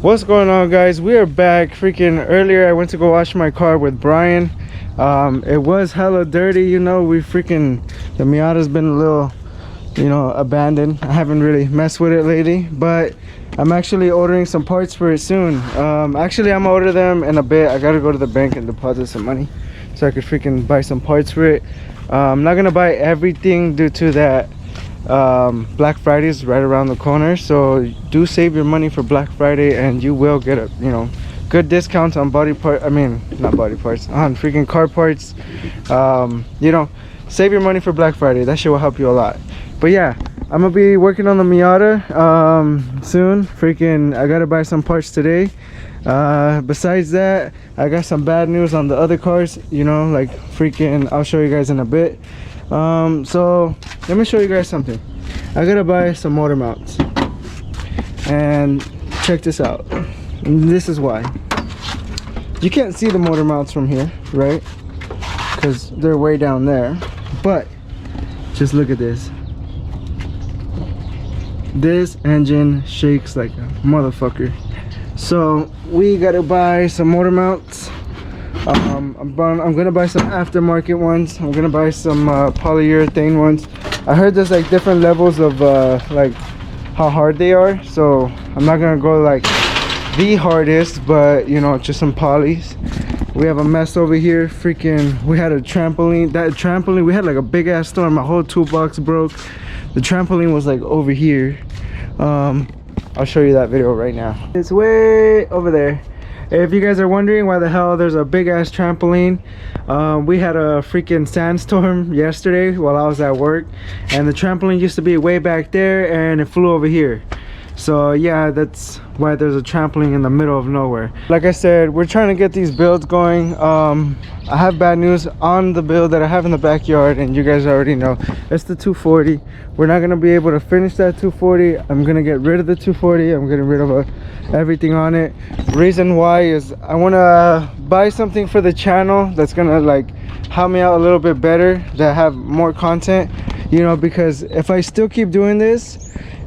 What's going on, guys? We are back. Freaking earlier I went to go wash my car with Brian. It was hella dirty, you know. The Miata's been a little, you know, abandoned. I haven't really messed with it lately, but I'm actually ordering some parts for it soon. Actually I'm gonna order them in a bit. I gotta go to the bank and deposit some money so I could freaking buy some parts for it. I'm not gonna buy everything due to that Black Friday is right around the corner, so do save your money for Black Friday and you will get a, you know, good discounts on not body parts, on freaking car parts. You know, save your money for Black Friday. That shit will help you a lot. But yeah, I'm gonna be working on the Miata soon. Freaking I gotta buy some parts today. Besides that, I got some bad news on the other cars, you know, like freaking I'll show you guys in a bit. So let me show you guys something. I gotta buy some motor mounts, and check this out. And this is why. You can't see the motor mounts from here, right? Because they're way down there. But just look at this. This engine shakes like a motherfucker. So we gotta buy some motor mounts. I'm gonna buy some aftermarket ones. I'm gonna buy some polyurethane ones. I heard there's like different levels of like how hard they are, so I'm not gonna go like the hardest, but you know, just some polys. We have a mess over here. Freaking, we had a trampoline. That trampoline, we had like a big ass storm. My whole toolbox broke. The trampoline was like over here. I'll show you that video right now. It's way over there. If you guys are wondering why the hell there's a big ass trampoline, we had a freaking sandstorm yesterday while I was at work, and the trampoline used to be way back there and it flew over here. So yeah, that's why there's a trampoline in the middle of nowhere. Like I said, we're trying to get these builds going. I have bad news on the build that I have in the backyard, and you guys already know. It's the 240. We're not gonna be able to finish that 240. I'm gonna get rid of the 240. I'm getting rid of everything on it. Reason why is I want to buy something for the channel that's gonna like help me out a little bit better, that have more content, you know, because if I still keep doing this,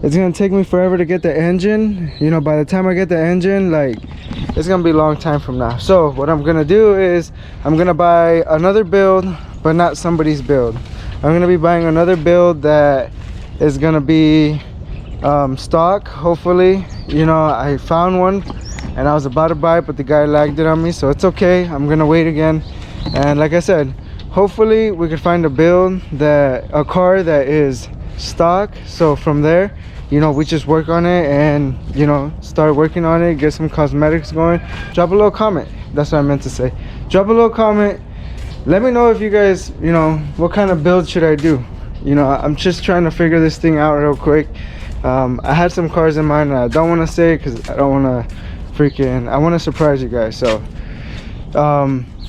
it's gonna take me forever to get the engine. You know, by the time I get the engine, like, it's gonna be a long time from now. So what I'm gonna do is I'm gonna buy another build, but not somebody's build. I'm gonna be buying another build that is gonna be stock, hopefully. You know, I found one and I was about to buy it, but the guy lagged it on me, so it's okay. I'm gonna wait again. And like I said, hopefully we could find a car that is stock, so from there, you know, we just work on it and, you know, start working on it, get some cosmetics going. Drop a little comment. That's what I meant to say. Drop a little comment. Let me know if you guys, you know, what kind of build should I do. You know, I'm just trying to figure this thing out real quick. I had some cars in mind and I don't want to say because I don't want to I want to surprise you guys. So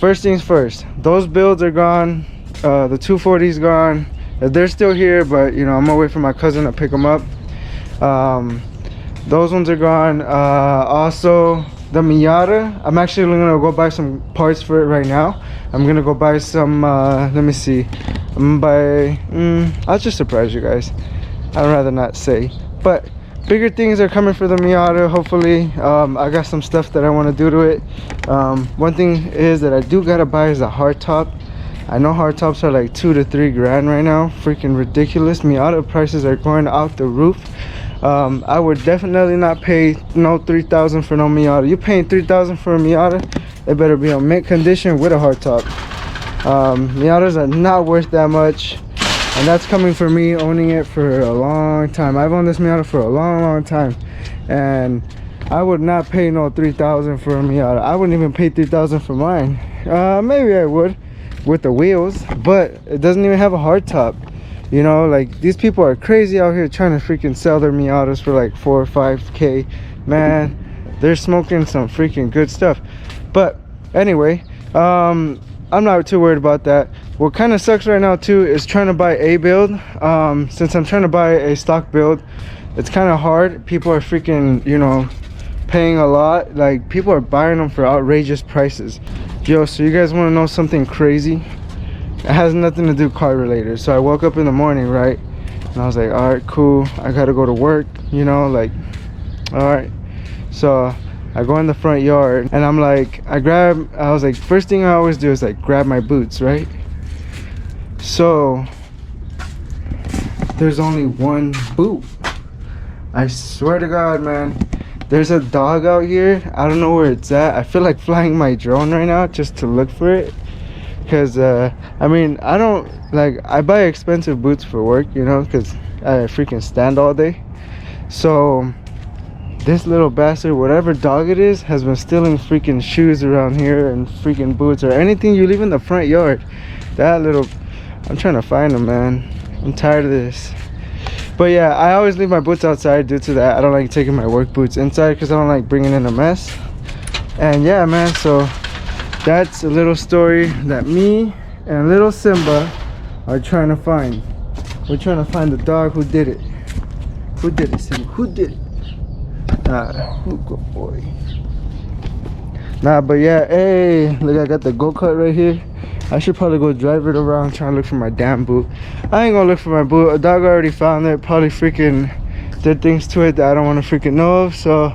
first things first, those builds are gone. The 240's gone. They're still here, but you know, I'm gonna wait for my cousin to pick them up. Those ones are gone. Also the Miata, I'm actually gonna go buy some parts for it right now. I'm gonna go buy some let me see, I'm gonna buy I'll just surprise you guys. I'd rather not say, but bigger things are coming for the Miata, hopefully. I got some stuff that I want to do to it. One thing is that I do gotta buy is a hard top. I know hard tops are like 2 to 3 grand right now. Freaking ridiculous. Miata prices are going out the roof. I would definitely not pay no 3,000 for no Miata. You paying 3,000 for a Miata, it better be on mint condition with a hard top. Miatas are not worth that much, and that's coming from me owning it for a long time. I've owned this Miata for a long time, and I would not pay no 3,000 for a Miata. I wouldn't even pay 3,000 for mine. Maybe I would with the wheels, but it doesn't even have a hard top. You know, like, these people are crazy out here trying to freaking sell their Miatas for like 4 or 5K. Man, they're smoking some freaking good stuff. But anyway, I'm not too worried about that. What kind of sucks right now too is trying to buy a build. Since I'm trying to buy a stock build, it's kind of hard. People are freaking, you know, paying a lot. Like, people are buying them for outrageous prices. Yo, so you guys want to know something crazy? It has nothing to do car related. So I woke up in the morning, right, and I was like, all right, cool, I gotta go to work, you know, like, all right. So I go in the front yard and I'm like, I was like, first thing I always do is like grab my boots, right? So there's only one boot. I swear to God, man, there's a dog out here. I don't know where it's at. I feel like flying my drone right now just to look for it, because I mean, I don't like, I buy expensive boots for work, you know, because I freaking stand all day. So this little bastard, whatever dog it is, has been stealing freaking shoes around here and freaking boots or anything you leave in the front yard. That little, I'm trying to find him, man. I'm tired of this. But yeah, I always leave my boots outside due to that. I don't like taking my work boots inside because I don't like bringing in a mess. And yeah, man, so that's a little story that me and little Simba are trying to find. We're trying to find the dog who did it. Who did it, Simba? Who did it? Good boy. Nah, but yeah, hey, look, I got the go-kart right here. I should probably go drive it around, trying to look for my damn boot. I ain't gonna look for my boot. A dog already found it, probably freaking did things to it that I don't want to freaking know of. So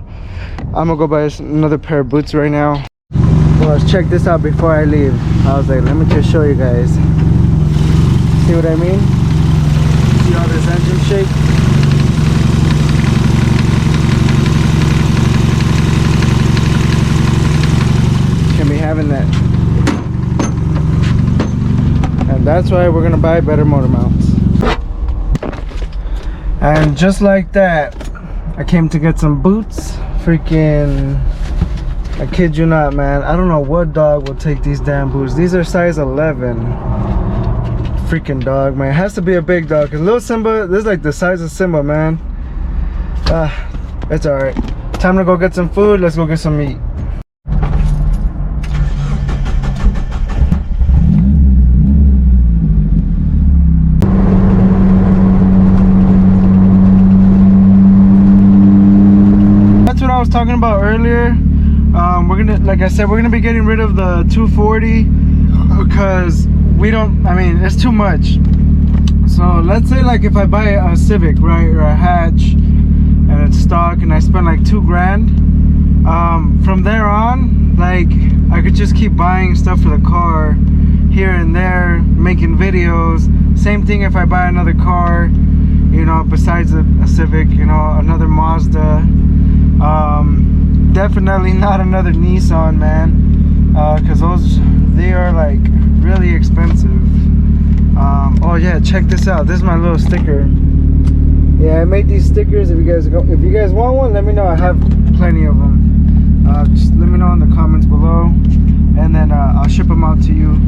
I'm gonna go buy another pair of boots right now. Well, let's check this out before I leave. I was like, let me just show you guys. See what I mean? See all this engine shake? Can be having that. And that's why we're gonna buy better motor mounts. And just like that, I came to get some boots. Freaking, I kid you not, man, I don't know what dog will take these damn boots. These are size 11. Freaking dog, man. It has to be a big dog, because little Simba, this is like the size of Simba, man. It's alright. Time to go get some food. Let's go get some meat. I was talking about earlier. We're gonna, like I said, we're gonna be getting rid of the 240 because we don't, I mean, it's too much. So let's say like if I buy a Civic, right, or a hatch, and it's stock, and I spend like $2 grand, from there on, like, I could just keep buying stuff for the car here and there, making videos. Same thing if I buy another car, you know, besides a Civic, you know, another Mazda. Definitely not another Nissan, man, because they are like really expensive. Oh yeah, check this out. This is my little sticker. Yeah, I made these stickers. If you guys want one, let me know. I have plenty of them. Just let me know in the comments below, and then I'll ship them out to you.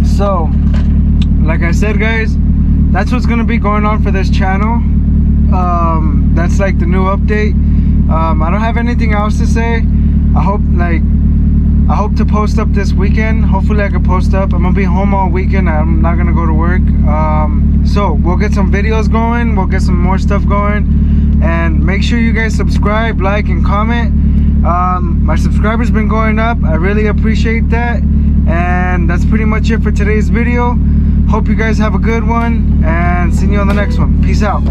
So like I said, guys, that's what's gonna be going on for this channel. That's like the new update. I don't have anything else to say. I hope to post up this weekend. Hopefully I can post up. I'm gonna be home all weekend. I'm not gonna go to work. So we'll get some videos going, we'll get some more stuff going, and make sure you guys subscribe, like, and comment. My subscribers been going up. I really appreciate that. And that's pretty much it for today's video. Hope you guys have a good one, and see you on the next one. Peace out.